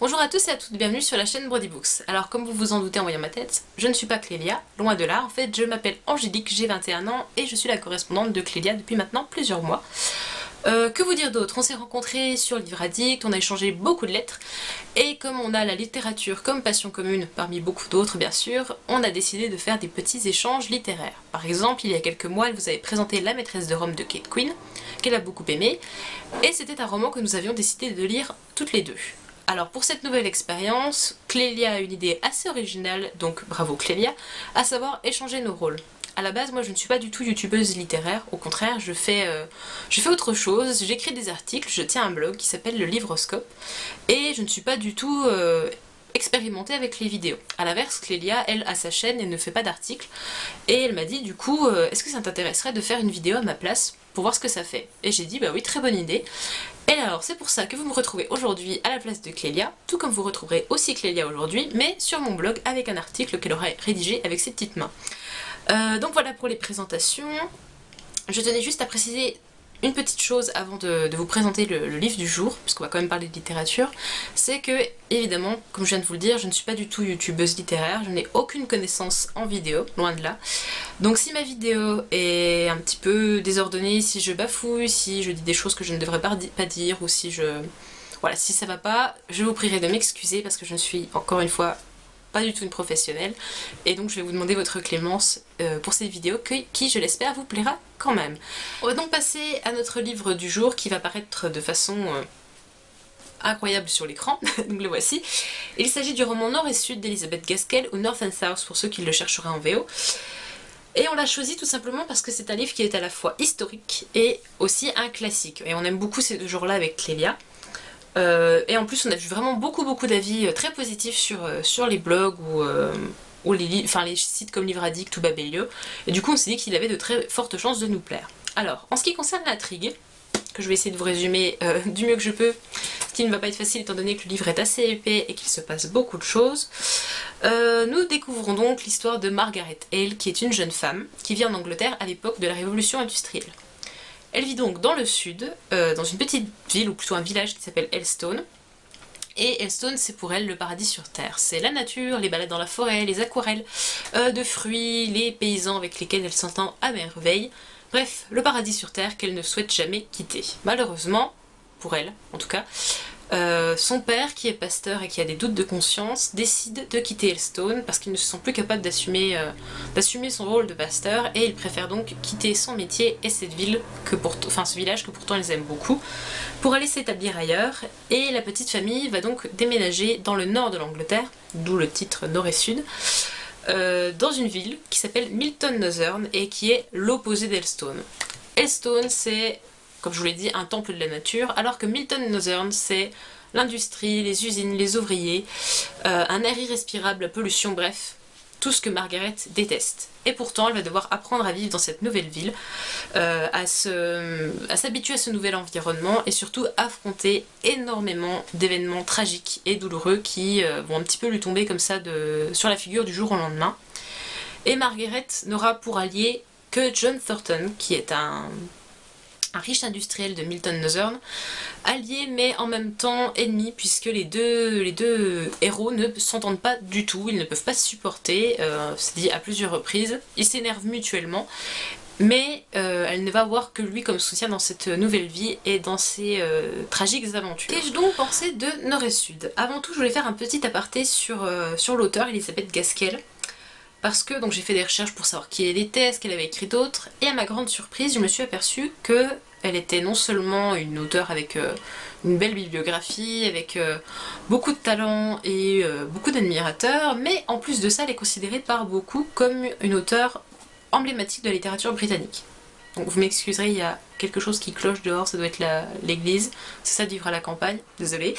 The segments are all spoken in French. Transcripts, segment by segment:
Bonjour à tous et à toutes, bienvenue sur la chaîne Brody Books. Alors comme vous vous en doutez en voyant ma tête, je ne suis pas Clélia, loin de là. En fait je m'appelle Angélique, j'ai 21 ans et je suis la correspondante de Clélia depuis maintenant plusieurs mois. Que vous dire d'autre? On s'est rencontrés sur Livre Addict, on a échangé beaucoup de lettres et comme on a la littérature comme passion commune parmi beaucoup d'autres bien sûr, on a décidé de faire des petits échanges littéraires. Par exemple, il y a quelques mois, elle vous avait présenté La maîtresse de Rome de Kate Quinn, qu'elle a beaucoup aimé, et c'était un roman que nous avions décidé de lire toutes les deux. Alors pour cette nouvelle expérience, Clélia a une idée assez originale, donc bravo Clélia, à savoir échanger nos rôles. À la base, moi je ne suis pas du tout youtubeuse littéraire, au contraire, je fais autre chose, j'écris des articles, je tiens un blog qui s'appelle le Livroscope, et je ne suis pas du tout expérimentée avec les vidéos. A l'inverse, Clélia, elle, a sa chaîne et ne fait pas d'articles, et elle m'a dit du coup, est-ce que ça t'intéresserait de faire une vidéo à ma place pour voir ce que ça fait? Et j'ai dit, bah oui, très bonne idée. Et alors c'est pour ça que vous me retrouvez aujourd'hui à la place de Clélia, tout comme vous retrouverez aussi Clélia aujourd'hui, mais sur mon blog avec un article qu'elle aura rédigé avec ses petites mains. Donc voilà pour les présentations. Je tenais juste à préciser une petite chose avant de vous présenter le livre du jour, puisqu'on va quand même parler de littérature, c'est que, évidemment, comme je viens de vous le dire, je ne suis pas du tout youtubeuse littéraire, je n'ai aucune connaissance en vidéo, loin de là. Donc si ma vidéo est un petit peu désordonnée, si je bafouille, si je dis des choses que je ne devrais pas dire, ou si je... Voilà, si ça va pas, je vous prierai de m'excuser parce que je ne suis, encore une fois, pas du tout une professionnelle, et donc je vais vous demander votre clémence pour cette vidéo qui, je l'espère, vous plaira quand même. On va donc passer à notre livre du jour qui va paraître de façon incroyable sur l'écran, donc le voici. Il s'agit du roman Nord et Sud d'Elizabeth Gaskell, ou North and South pour ceux qui le chercheraient en VO. Et on l'a choisi tout simplement parce que c'est un livre qui est à la fois historique et aussi un classique. Et on aime beaucoup ces deux genres-là avec Clélia. Et en plus on a vu vraiment beaucoup d'avis très positifs sur les blogs ou les sites comme Livre Addict ou Babelio, et du coup on s'est dit qu'il avait de très fortes chances de nous plaire. Alors en ce qui concerne l'intrigue, que je vais essayer de vous résumer du mieux que je peux, ce qui ne va pas être facile étant donné que le livre est assez épais et qu'il se passe beaucoup de choses, nous découvrons donc l'histoire de Margaret Hale, qui est une jeune femme qui vit en Angleterre à l'époque de la révolution industrielle. Elle vit donc dans le sud, dans une petite ville, ou plutôt un village qui s'appelle Elstone. Et Elstone, c'est pour elle le paradis sur terre. C'est la nature, les balades dans la forêt, les aquarelles de fruits, les paysans avec lesquels elle s'entend à merveille. Bref, le paradis sur terre qu'elle ne souhaite jamais quitter. Malheureusement, pour elle en tout cas, son père, qui est pasteur et qui a des doutes de conscience, décide de quitter Elstone parce qu'il ne se sent plus capable d'assumer son rôle de pasteur, et il préfère donc quitter son métier et cette ville ce village que pourtant ils aiment beaucoup, pour aller s'établir ailleurs. Et la petite famille va donc déménager dans le nord de l'Angleterre, d'où le titre Nord et Sud, dans une ville qui s'appelle Milton Northern et qui est l'opposé d'Elstone. Elstone, c'est, comme je vous l'ai dit, un temple de la nature, alors que Milton Northern, c'est l'industrie, les usines, les ouvriers, un air irrespirable, la pollution, bref, tout ce que Margaret déteste. Et pourtant, elle va devoir apprendre à vivre dans cette nouvelle ville, à s'habituer à ce nouvel environnement, et surtout affronter énormément d'événements tragiques et douloureux qui vont un petit peu lui tomber comme ça sur la figure du jour au lendemain. Et Margaret n'aura pour allié que John Thornton, qui est un riche industriel de Milton Northern, allié mais en même temps ennemi, puisque les deux héros ne s'entendent pas du tout, ils ne peuvent pas se supporter, c'est dit à plusieurs reprises, ils s'énervent mutuellement, mais elle ne va voir que lui comme soutien dans cette nouvelle vie et dans ses tragiques aventures. Qu'ai-je donc pensé de Nord et Sud? Avant tout, je voulais faire un petit aparté sur l'auteur, Elizabeth Gaskell, parce que donc j'ai fait des recherches pour savoir qui elle était, ce qu'elle avait écrit d'autre, et à ma grande surprise, je me suis aperçue qu'elle était non seulement une auteure avec une belle bibliographie, avec beaucoup de talent et beaucoup d'admirateurs, mais en plus de ça, elle est considérée par beaucoup comme une auteure emblématique de la littérature britannique. Donc vous m'excuserez, il y a quelque chose qui cloche dehors, ça doit être l'église, c'est ça de vivre à la campagne, désolée.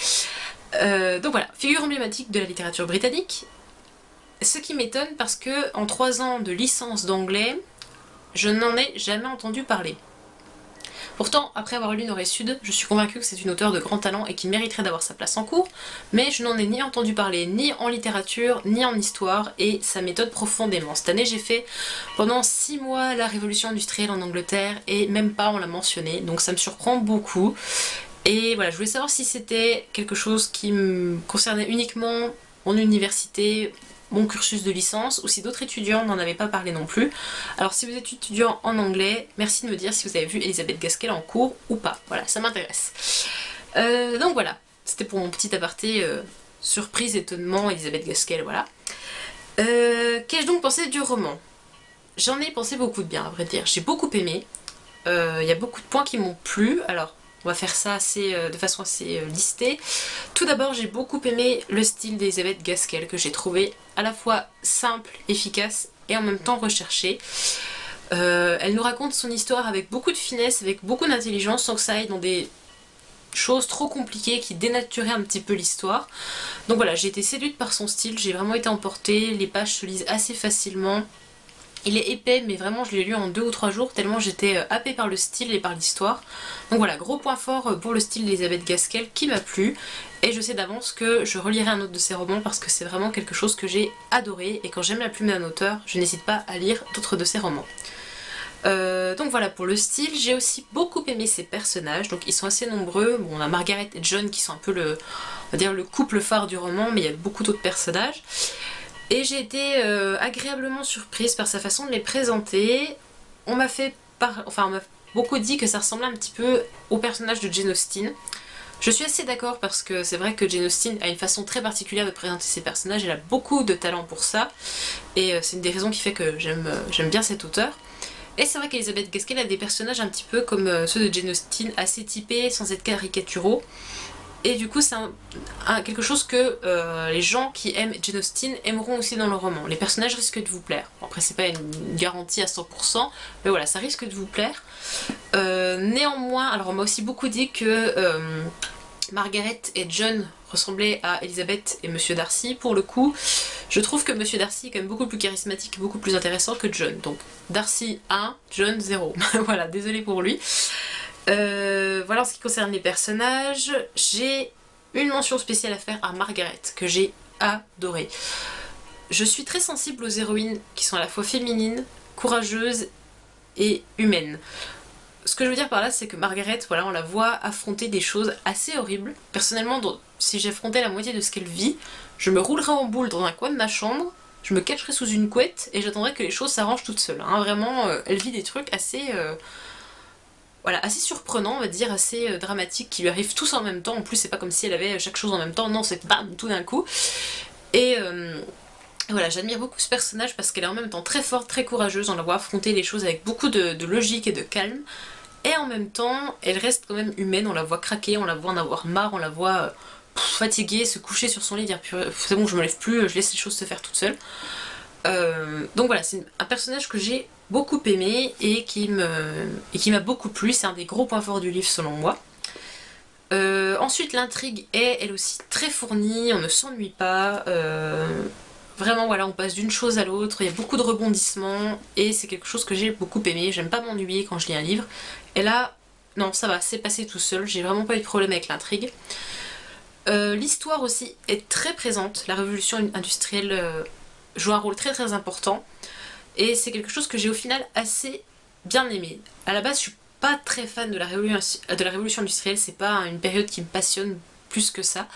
Donc voilà, figure emblématique de la littérature britannique. Ce qui m'étonne parce que en 3 ans de licence d'anglais, je n'en ai jamais entendu parler. Pourtant, après avoir lu Nord et Sud, je suis convaincue que c'est une auteure de grand talent et qui mériterait d'avoir sa place en cours, mais je n'en ai ni entendu parler, ni en littérature, ni en histoire, et ça m'étonne profondément. Cette année, j'ai fait pendant 6 mois la révolution industrielle en Angleterre, et même pas on l'a mentionné, donc ça me surprend beaucoup. Et voilà, je voulais savoir si c'était quelque chose qui me concernait uniquement mon université, mon cursus de licence, ou si d'autres étudiants n'en avaient pas parlé non plus. Alors si vous êtes étudiant en anglais, merci de me dire si vous avez vu Elisabeth Gaskell en cours ou pas. Voilà, ça m'intéresse. Donc voilà, c'était pour mon petit aparté surprise, étonnement, Elisabeth Gaskell, voilà. Qu'ai-je donc pensé du roman? J'en ai pensé beaucoup de bien, à vrai dire. J'ai beaucoup aimé. Il y a beaucoup de points qui m'ont plu. Alors, on va faire ça de façon assez listée. Tout d'abord, j'ai beaucoup aimé le style d'Elisabeth Gaskell, que j'ai trouvé à la fois simple, efficace et en même temps recherché. Elle nous raconte son histoire avec beaucoup de finesse, avec beaucoup d'intelligence, sans que ça aille dans des choses trop compliquées qui dénaturaient un petit peu l'histoire. Donc voilà, j'ai été séduite par son style, j'ai vraiment été emportée, les pages se lisent assez facilement. Il est épais, mais vraiment je l'ai lu en 2 ou 3 jours tellement j'étais happée par le style et par l'histoire. Donc voilà, gros point fort pour le style d'Elisabeth Gaskell qui m'a plu. Et je sais d'avance que je relirai un autre de ses romans parce que c'est vraiment quelque chose que j'ai adoré. Et quand j'aime la plume d'un auteur, je n'hésite pas à lire d'autres de ses romans. Donc voilà pour le style. J'ai aussi beaucoup aimé ses personnages, donc ils sont assez nombreux. Bon, on a Margaret et John qui sont un peu on va dire le couple phare du roman, mais il y a beaucoup d'autres personnages. Et j'ai été agréablement surprise par sa façon de les présenter. On m'a beaucoup dit que ça ressemblait un petit peu au personnage de Jane Austen. Je suis assez d'accord parce que c'est vrai que Jane Austen a une façon très particulière de présenter ses personnages, elle a beaucoup de talent pour ça, et c'est une des raisons qui fait que j'aime bien cet auteur. Et c'est vrai qu'Elisabeth Gaskell a des personnages un petit peu comme ceux de Jane Austen, assez typés, sans être caricaturaux. Et du coup c'est quelque chose que les gens qui aiment Jane Austen aimeront aussi dans le roman. Les personnages risquent de vous plaire. Bon, après c'est pas une garantie à 100%, mais voilà, ça risque de vous plaire. Néanmoins, alors on m'a aussi beaucoup dit que Margaret et John ressemblaient à Elisabeth et Monsieur Darcy. Pour le coup, je trouve que Monsieur Darcy est quand même beaucoup plus charismatique et beaucoup plus intéressant que John. Donc Darcy 1, John 0. Voilà, désolée pour lui. Voilà en ce qui concerne les personnages, j'ai une mention spéciale à faire à Margaret, que j'ai adorée. Je suis très sensible aux héroïnes qui sont à la fois féminines, courageuses et humaines. Ce que je veux dire par là, c'est que Margaret, voilà, on la voit affronter des choses assez horribles. Personnellement, si j'affrontais la moitié de ce qu'elle vit, je me roulerais en boule dans un coin de ma chambre, je me cacherais sous une couette et j'attendrais que les choses s'arrangent toutes seules. Hein. Vraiment, elle vit des trucs assez... Voilà, assez surprenant, on va dire, assez dramatique, qui lui arrive tous en même temps. En plus, c'est pas comme si elle avait chaque chose en même temps, non, c'est bam, tout d'un coup. Et voilà, j'admire beaucoup ce personnage parce qu'elle est en même temps très forte, très courageuse, on la voit affronter les choses avec beaucoup de logique et de calme. Et en même temps, elle reste quand même humaine, on la voit craquer, on la voit en avoir marre, on la voit fatiguée, se coucher sur son lit, dire c'est bon, je me lève plus, je laisse les choses se faire toutes seules. Donc voilà, c'est un personnage que j'ai beaucoup aimé et qui m'a beaucoup plu, c'est un des gros points forts du livre selon moi. Ensuite l'intrigue est elle aussi très fournie, on ne s'ennuie pas, vraiment voilà on passe d'une chose à l'autre, il y a beaucoup de rebondissements et c'est quelque chose que j'ai beaucoup aimé, j'aime pas m'ennuyer quand je lis un livre. Et là, non ça va, c'est passé tout seul, j'ai vraiment pas eu de problème avec l'intrigue. L'histoire aussi est très présente, la révolution industrielle joue un rôle très très important et c'est quelque chose que j'ai au final assez bien aimé. À la base je suis pas très fan de la révolution industrielle, c'est pas une période qui me passionne plus que ça,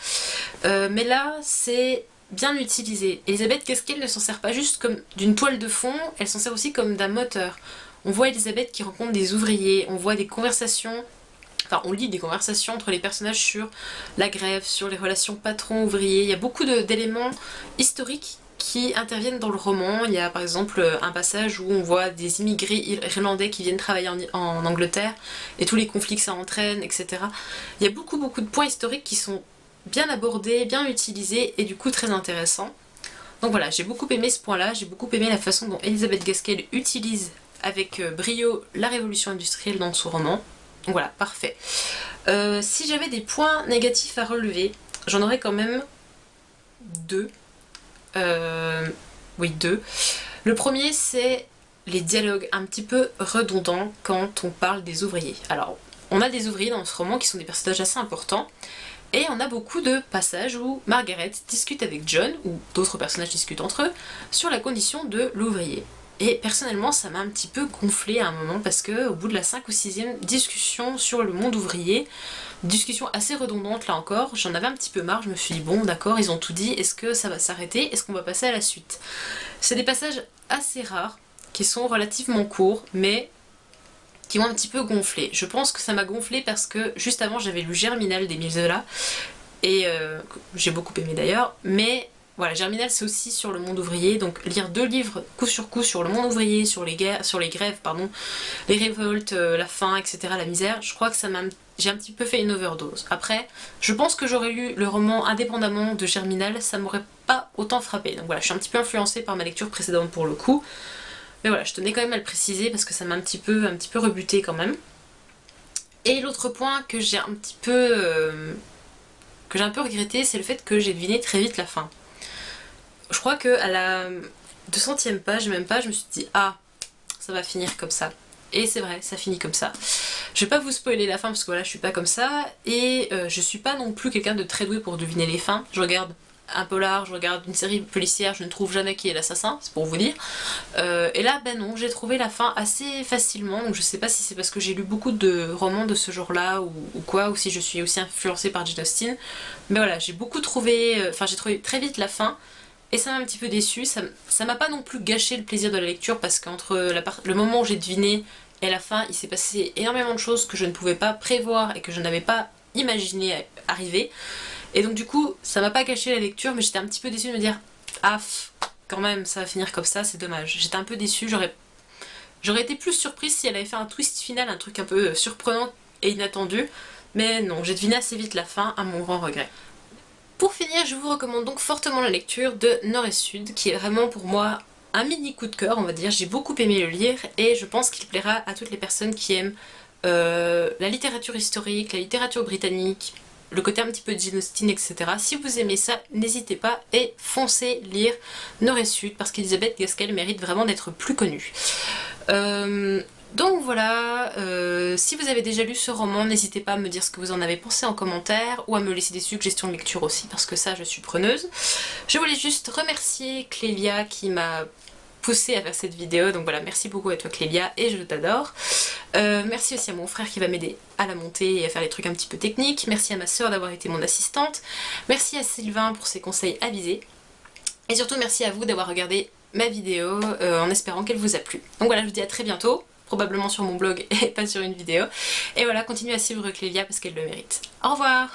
mais là c'est bien utilisé. Elisabeth Gaskell ne s'en sert pas juste comme d'une toile de fond, elle s'en sert aussi comme d'un moteur. On voit Elisabeth qui rencontre des ouvriers, on voit des conversations, enfin on lit des conversations entre les personnages sur la grève, sur les relations patron-ouvrier, il y a beaucoup d'éléments historiques qui interviennent dans le roman. Il y a par exemple un passage où on voit des immigrés irlandais qui viennent travailler en Angleterre et tous les conflits que ça entraîne, etc. Il y a beaucoup de points historiques qui sont bien abordés, bien utilisés et du coup très intéressants. Donc voilà, j'ai beaucoup aimé ce point-là, j'ai beaucoup aimé la façon dont Elisabeth Gaskell utilise avec brio la révolution industrielle dans son roman. Donc voilà, parfait. Si j'avais des points négatifs à relever, j'en aurais quand même deux. Oui, deux. Le premier, c'est les dialogues un petit peu redondants quand on parle des ouvriers. Alors, on a des ouvriers dans ce roman qui sont des personnages assez importants, et on a beaucoup de passages où Margaret discute avec John, ou d'autres personnages discutent entre eux, sur la condition de l'ouvrier. et personnellement ça m'a un petit peu gonflé à un moment parce que au bout de la 5 ou 6e discussion sur le monde ouvrier, discussion assez redondante là encore, j'en avais un petit peu marre, je me suis dit bon d'accord ils ont tout dit, est-ce que ça va s'arrêter, est-ce qu'on va passer à la suite? C'est des passages assez rares, qui sont relativement courts, mais qui m'ont un petit peu gonflé. Je pense que ça m'a gonflé parce que juste avant j'avais lu Germinal d'Émile Zola, et j'ai beaucoup aimé d'ailleurs, mais voilà, Germinal c'est aussi sur le monde ouvrier, donc lire 2 livres coup sur coup sur le monde ouvrier, sur les guerres, sur les grèves, pardon, les révoltes, la faim, etc., la misère, je crois que ça m'a... J'ai un petit peu fait une overdose. Après, je pense que j'aurais lu le roman indépendamment de Germinal, ça m'aurait pas autant frappé. Donc voilà, je suis un petit peu influencée par ma lecture précédente pour le coup. Mais voilà, je tenais quand même à le préciser parce que ça m'a un petit peu rebuté quand même. Et l'autre point que j'ai un petit peu... regretté, c'est le fait que j'ai deviné très vite la fin. Je crois que à la 200e page, même pas, je me suis dit ah, ça va finir comme ça. Et c'est vrai, ça finit comme ça. Je vais pas vous spoiler la fin parce que voilà, je suis pas comme ça. Et je suis pas non plus quelqu'un de très doué pour deviner les fins. Je regarde un polar, je regarde une série policière, je ne trouve jamais qui est l'assassin, c'est pour vous dire. Et là, ben non, j'ai trouvé la fin assez facilement. Donc je sais pas si c'est parce que j'ai lu beaucoup de romans de ce genre-là ou quoi, ou si je suis aussi influencée par Jane Austen. Mais voilà, j'ai beaucoup trouvé... Enfin, j'ai trouvé très vite la fin. Et ça m'a un petit peu déçue, ça m'a pas non plus gâché le plaisir de la lecture parce qu'entre le moment où j'ai deviné et la fin, il s'est passé énormément de choses que je ne pouvais pas prévoir et que je n'avais pas imaginé arriver. Et donc du coup, ça m'a pas gâché la lecture, mais j'étais un petit peu déçue de me dire ah, quand même, ça va finir comme ça, c'est dommage. J'étais un peu déçue, j'aurais été plus surprise si elle avait fait un twist final, un truc un peu surprenant et inattendu. Mais non, j'ai deviné assez vite la fin, à mon grand regret. Pour finir, je vous recommande donc fortement la lecture de Nord et Sud, qui est vraiment pour moi un mini coup de cœur, on va dire. J'ai beaucoup aimé le lire et je pense qu'il plaira à toutes les personnes qui aiment la littérature historique, la littérature britannique, le côté un petit peu de Jane Austen, etc. Si vous aimez ça, n'hésitez pas et foncez lire Nord et Sud parce qu'Elisabeth Gaskell mérite vraiment d'être plus connue. Donc voilà, si vous avez déjà lu ce roman, n'hésitez pas à me dire ce que vous en avez pensé en commentaire ou à me laisser des suggestions de lecture aussi parce que ça je suis preneuse. Je voulais juste remercier Clélia qui m'a poussée à faire cette vidéo, donc voilà, merci beaucoup à toi Clélia et je t'adore. Merci aussi à mon frère qui va m'aider à la monter et à faire les trucs un petit peu techniques. Merci à ma soeur d'avoir été mon assistante. Merci à Sylvain pour ses conseils avisés. Et surtout merci à vous d'avoir regardé ma vidéo en espérant qu'elle vous a plu. Donc voilà, je vous dis à très bientôt, probablement sur mon blog et pas sur une vidéo. Et voilà, continuez à suivre Clélia parce qu'elle le mérite. Au revoir!